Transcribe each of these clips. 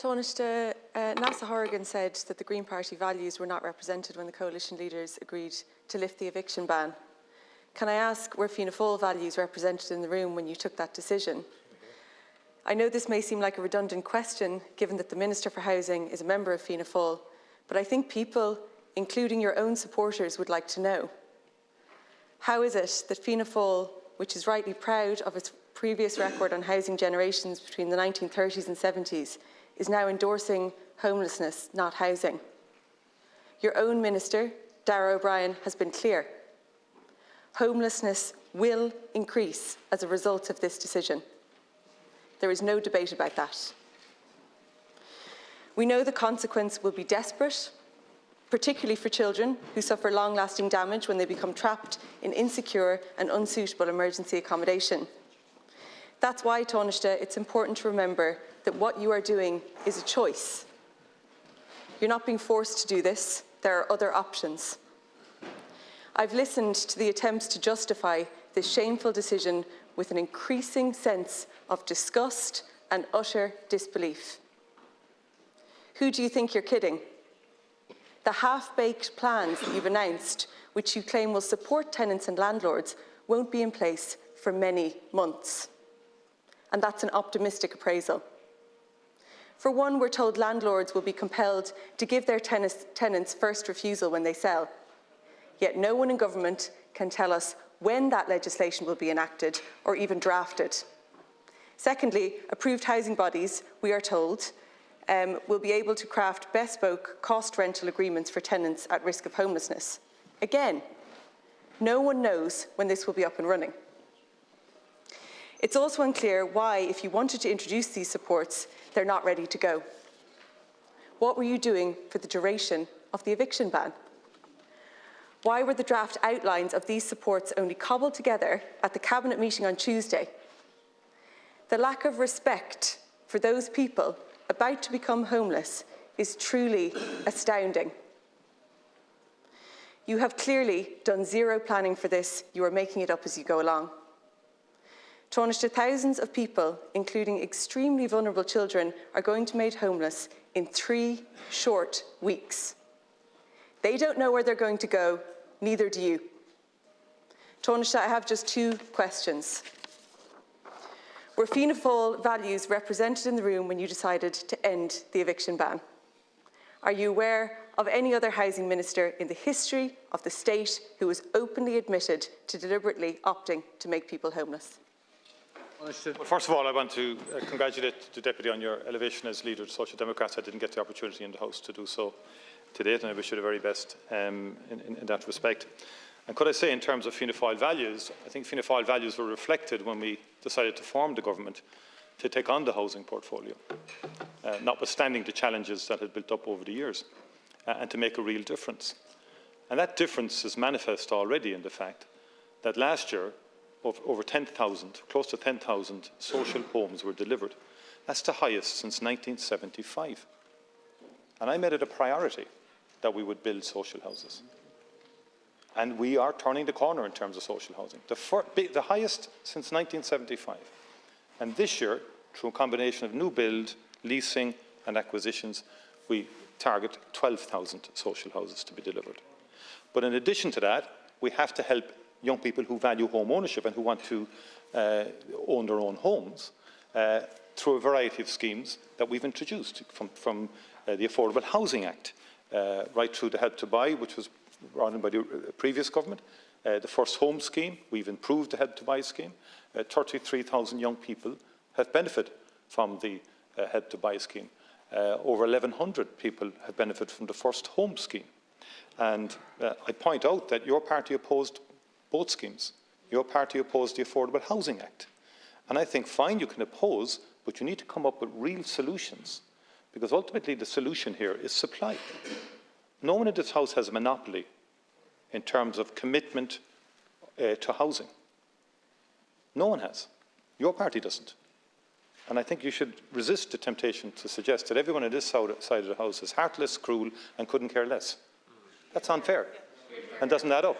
Tánaiste, Neasa Horrigan said that the Green Party values were not represented when the coalition leaders agreed to lift the eviction ban. Can I ask, were Fianna Fáil values represented in the room when you took that decision? I know this may seem like a redundant question, given that the Minister for Housing is a member of Fianna Fáil, but I think people, including your own supporters, would like to know. How is it that Fianna Fáil, which is rightly proud of its previous record on housing generations between the 1930s and 70s, is now endorsing homelessness, not housing? Your own Minister, Darragh O'Brien, has been clear. Homelessness will increase as a result of this decision. There is no debate about that. We know the consequence will be desperate, particularly for children who suffer long-lasting damage when they become trapped in insecure and unsuitable emergency accommodation. That's why, Tánaiste, it's important to remember that what you are doing is a choice. You're not being forced to do this. There are other options. I've listened to the attempts to justify this shameful decision with an increasing sense of disgust and utter disbelief. Who do you think you're kidding? The half-baked plans that you've announced, which you claim will support tenants and landlords, won't be in place for many months. And that's an optimistic appraisal. For one, we're told landlords will be compelled to give their tenants first refusal when they sell. Yet no one in government can tell us when that legislation will be enacted or even drafted. Secondly, approved housing bodies, we are told, will be able to craft bespoke cost rental agreements for tenants at risk of homelessness. Again, no one knows when this will be up and running. It's also unclear why, if you wanted to introduce these supports, they're not ready to go. What were you doing for the duration of the eviction ban? Why were the draft outlines of these supports only cobbled together at the Cabinet meeting on Tuesday? The lack of respect for those people about to become homeless is truly astounding. You have clearly done zero planning for this. You are making it up as you go along. Tánaiste, thousands of people, including extremely vulnerable children, are going to be made homeless in 3 short weeks. They don't know where they're going to go, neither do you. Tánaiste, I have just 2 questions. Were Fianna Fáil values represented in the room when you decided to end the eviction ban? Are you aware of any other housing minister in the history of the state who was openly admitted to deliberately opting to make people homeless? Well, first of all, I want to congratulate the Deputy on your elevation as leader of the Social Democrats. I didn't get the opportunity in the House to do so to date, and I wish you the very best in that respect. And could I say, in terms of Fianna Fáil values, I think Fianna Fáil values were reflected when we decided to form the government to take on the housing portfolio, notwithstanding the challenges that had built up over the years, and to make a real difference. And that difference is manifest already in the fact that last year, over 10,000, close to 10,000 social homes were delivered. That's the highest since 1975. And I made it a priority that we would build social houses. And we are turning the corner in terms of social housing, the highest since 1975. And this year, through a combination of new build, leasing and acquisitions, we target 12,000 social houses to be delivered. But in addition to that, we have to help young people who value home ownership and who want to own their own homes through a variety of schemes that we've introduced, from the Affordable Housing Act, right through the Help to Buy, which was brought in by the previous government, the First Home Scheme. We've improved the Help to Buy scheme. 33,000 young people have benefited from the Help to Buy scheme. Over 1,100 people have benefited from the First Home Scheme. And I point out that your party opposed both schemes. Your party opposed the Affordable Housing Act. And I think, fine, you can oppose, but you need to come up with real solutions, because ultimately the solution here is supply. No one in this House has a monopoly in terms of commitment to housing. No one has. Your party doesn't. And I think you should resist the temptation to suggest that everyone on this side of the House is heartless, cruel, and couldn't care less. That's unfair and doesn't add up.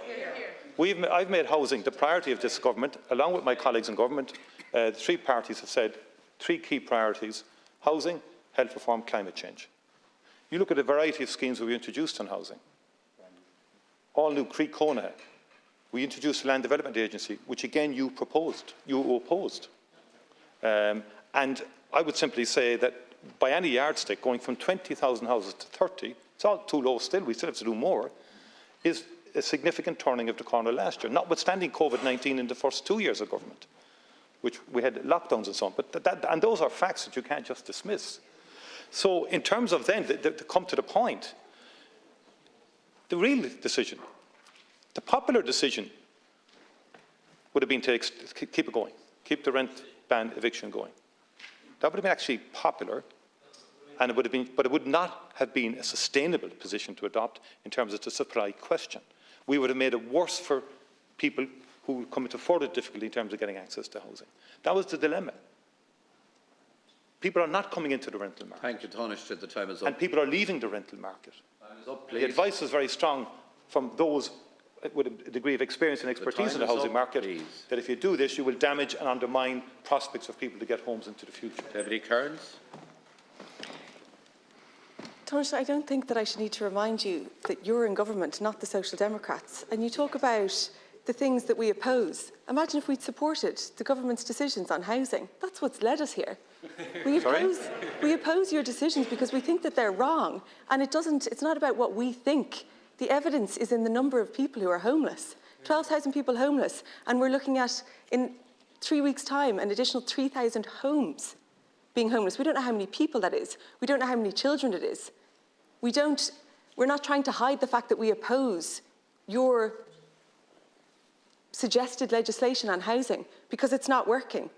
I've made housing the priority of this government, along with my colleagues in government. The 3 parties have said 3 key priorities: housing, health reform, climate change. You look at a variety of schemes that we introduced on housing. All new Creek Conaha. We introduced a land development agency, which again you opposed. And I would simply say that by any yardstick, going from 20,000 houses to 30, it's all too low still, we still have to do more, is a significant turning of the corner last year, notwithstanding COVID-19 in the first 2 years of government, which we had lockdowns and so on. But and those are facts that you can't just dismiss. So in terms of then, to come to the point, the real decision, the popular decision would have been to keep it going, keep the rent ban eviction going. That would have been actually popular, and it would have been, but it would not have been a sustainable position to adopt in terms of the supply question. We would have made it worse for people who come into further difficulty in terms of getting access to housing. That was the dilemma. People are not coming into the rental market. Thank you, Tánaiste. The time is up. And people are leaving the rental market. Time is up, the advice is very strong from those with a degree of experience and expertise in the housing market, that if you do this, you will damage and undermine prospects of people to get homes into the future. Holly Cairns. Tánaiste, I don't think that I should need to remind you that you're in government, not the Social Democrats. And you talk about the things that we oppose. Imagine if we'd supported the government's decisions on housing. That's what's led us here. We oppose your decisions because we think that they're wrong. And it's not about what we think. The evidence is in the number of people who are homeless. 12,000 people homeless. And we're looking at, in 3 weeks' time, an additional 3,000 homes being homeless. We don't know how many people that is. We don't know how many children it is. We're not trying to hide the fact that we oppose your suggested legislation on housing because it's not working.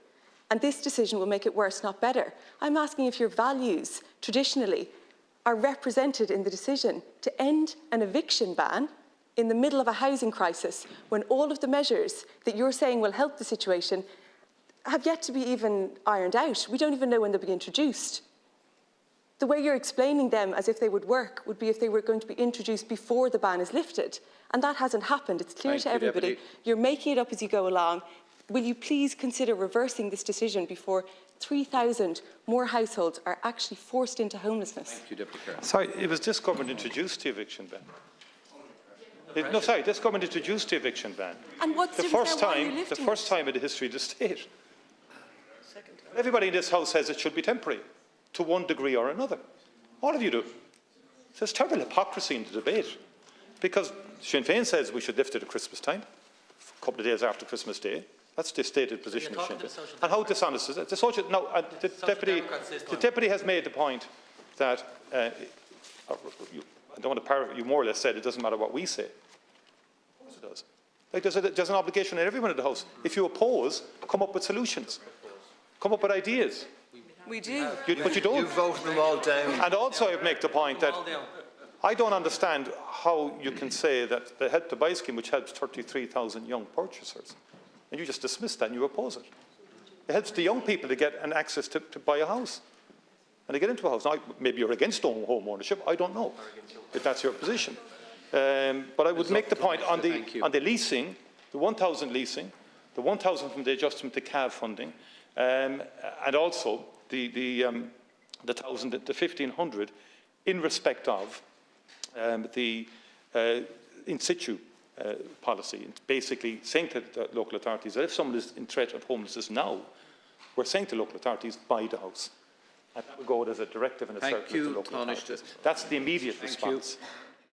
And this decision will make it worse, not better. I'm asking if your values, traditionally, are represented in the decision to end an eviction ban in the middle of a housing crisis when all of the measures that you're saying will help the situation have yet to be even ironed out. We don't even know when they'll be introduced. The way you're explaining them as if they would work would be if they were going to be introduced before the ban is lifted. And that hasn't happened. It's clear to everybody. You're making it up as you go along. Will you please consider reversing this decision before 3,000 more households are actually forced into homelessness? Thank you, Deputy Chair. Sorry, it was this government introduced the eviction ban. This government introduced the eviction ban. And what's the first time in the history of the state. Everybody in this House says it should be temporary, to one degree or another. All of you do. There's terrible hypocrisy in the debate, because Sinn Féin says we should lift it at Christmas time, a couple of days after Christmas Day. That's the stated position of Sinn Féin. And how dishonest is it? The Deputy has made the point that, I don't want to parrot, you more or less said it doesn't matter what we say. Of course it does. Like there's an obligation on everyone in the House. If you oppose, come up with solutions. Come up with ideas. We do. But you don't. You vote them all down. And also I make the point that I don't understand how you can say that the Help to Buy scheme, which helps 33,000 young purchasers, and you just dismiss that and you oppose it. It helps the young people to get an access to buy a house and to get into a house. Now, maybe you're against home ownership, I don't know, if that's your position. But I would make the point on the leasing, the 1,000 leasing, the 1,000 from the adjustment to CAV funding, and also the 1,000, the 1,500 in respect of the in situ policy, basically saying to the local authorities that if someone is in threat of homelessness now, we're saying to local authorities, buy the house. And that would go as a directive and a circular to local authorities. That's the immediate response.